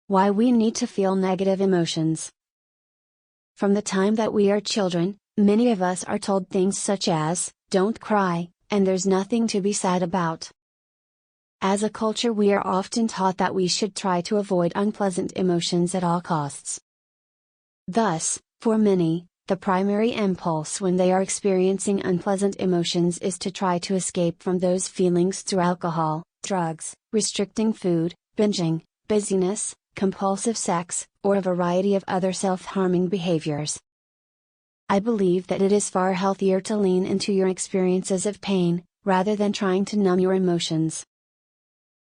Why we need to feel negative emotions. From the time that we are children, many of us are told things such as, "Don't cry, and there's nothing to be sad about." As a culture, we are often taught that we should try to avoid unpleasant emotions at all costs. Thus, for many, the primary impulse when they are experiencing unpleasant emotions is to try to escape from those feelings through alcohol, drugs, restricting food, binging, busyness, compulsive sex, or a variety of other self-harming behaviors. I believe that it is far healthier to lean into your experiences of pain, rather than trying to numb your emotions.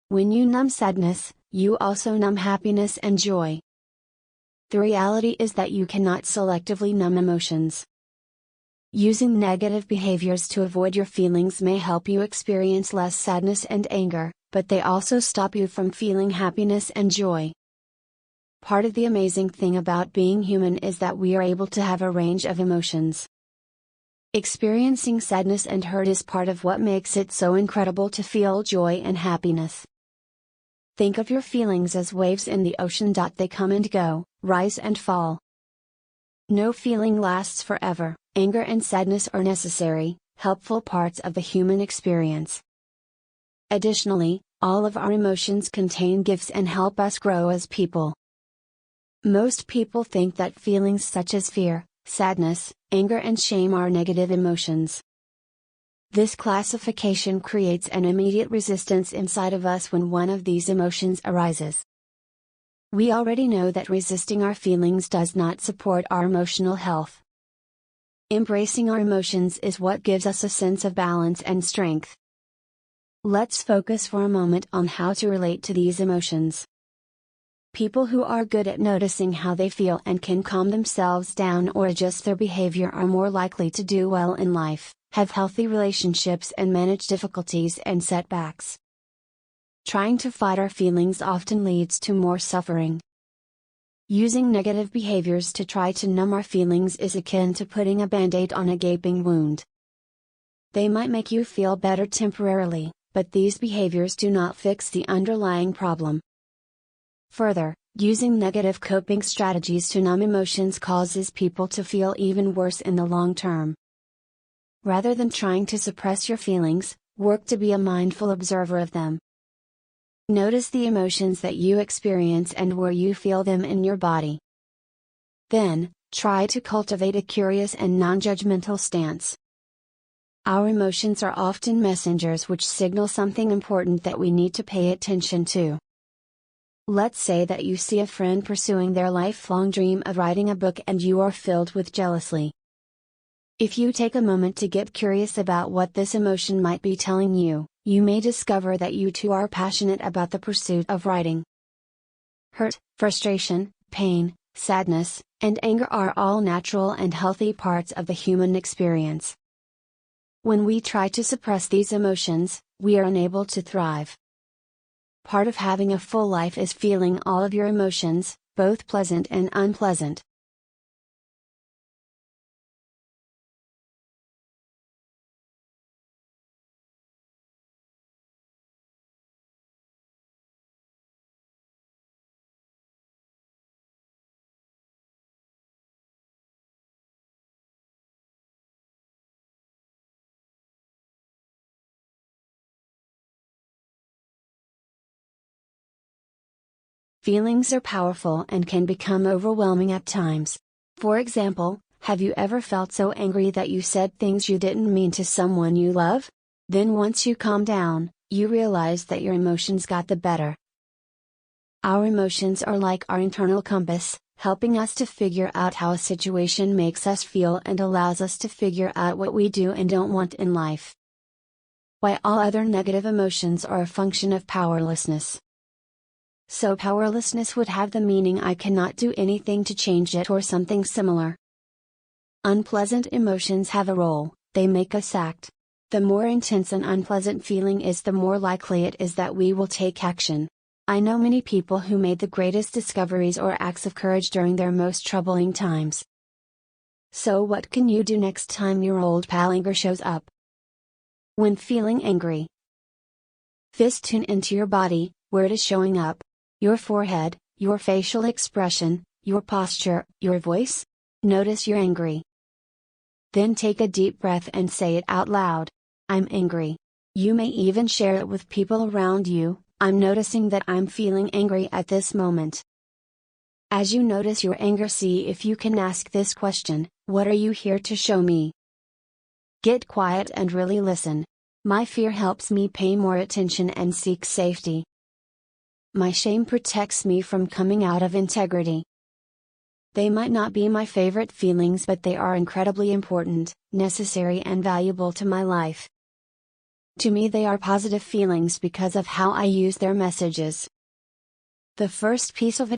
When you numb sadness, you also numb happiness and joy. The reality is that you cannot selectively numb emotions. Using negative behaviors to avoid your feelings may help you experience less sadness and anger, but they also stop you from feeling happiness and joy. Part of the amazing thing about being human is that we are able to have a range of emotions. Experiencing sadness and hurt is part of what makes it so incredible to feel joy and happiness. Think of your feelings as waves in the ocean. They come and go, rise and fall. No feeling lasts forever. Anger and sadness are necessary, helpful parts of the human experience. Additionally, all of our emotions contain gifts and help us grow as people. Most people think that feelings such as fear, sadness, anger and shame are negative emotions. This classification creates an immediate resistance inside of us when one of these emotions arises. We already know that resisting our feelings does not support our emotional health. Embracing our emotions is what gives us a sense of balance and strength. Let's focus for a moment on how to relate to these emotions. People who are good at noticing how they feel and can calm themselves down or adjust their behavior are more likely to do well in life, have healthy relationships and manage difficulties and setbacks. Trying to fight our feelings often leads to more suffering. Using negative behaviors to try to numb our feelings is akin to putting a band-aid on a gaping wound. They might make you feel better temporarily, but these behaviors do not fix the underlying problem. Further, using negative coping strategies to numb emotions causes people to feel even worse in the long term. Rather than trying to suppress your feelings, work to be a mindful observer of them. Notice the emotions that you experience and where you feel them in your body. Then, try to cultivate a curious and non-judgmental stance. Our emotions are often messengers which signal something important that we need to pay attention to. Let's say that you see a friend pursuing their lifelong dream of writing a book and you are filled with jealousy. If you take a moment to get curious about what this emotion might be telling you, you may discover that you too are passionate about the pursuit of writing. Hurt, frustration, pain, sadness, and anger are all natural and healthy parts of the human experience. When we try to suppress these emotions, we are unable to thrive. Part of having a full life is feeling all of your emotions, both pleasant and unpleasant. Feelings are powerful and can become overwhelming at times. For example, have you ever felt so angry that you said things you didn't mean to someone you love? Then once you calm down, you realize that your emotions got the better. Our emotions are like our internal compass, helping us to figure out how a situation makes us feel and allows us to figure out what we do and don't want in life. Why all other negative emotions are a function of powerlessness. So powerlessness would have the meaning I cannot do anything to change it or something similar. Unpleasant emotions have a role, they make us act. The more intense an unpleasant feeling is, the more likely it is that we will take action. I know many people who made the greatest discoveries or acts of courage during their most troubling times. So what can you do next time your old pal anger shows up? When feeling angry, first tune into your body, where it is showing up. Your forehead, your facial expression, your posture, your voice? Notice you're angry. Then take a deep breath and say it out loud. I'm angry. You may even share it with people around you. I'm noticing that I'm feeling angry at this moment. As you notice your anger, see if you can ask this question: what are you here to show me? Get quiet and really listen. My fear helps me pay more attention and seek safety. My shame protects me from coming out of integrity. They might not be my favorite feelings, but they are incredibly important, necessary, and valuable to my life. To me, they are positive feelings because of how I use their messages. The first piece of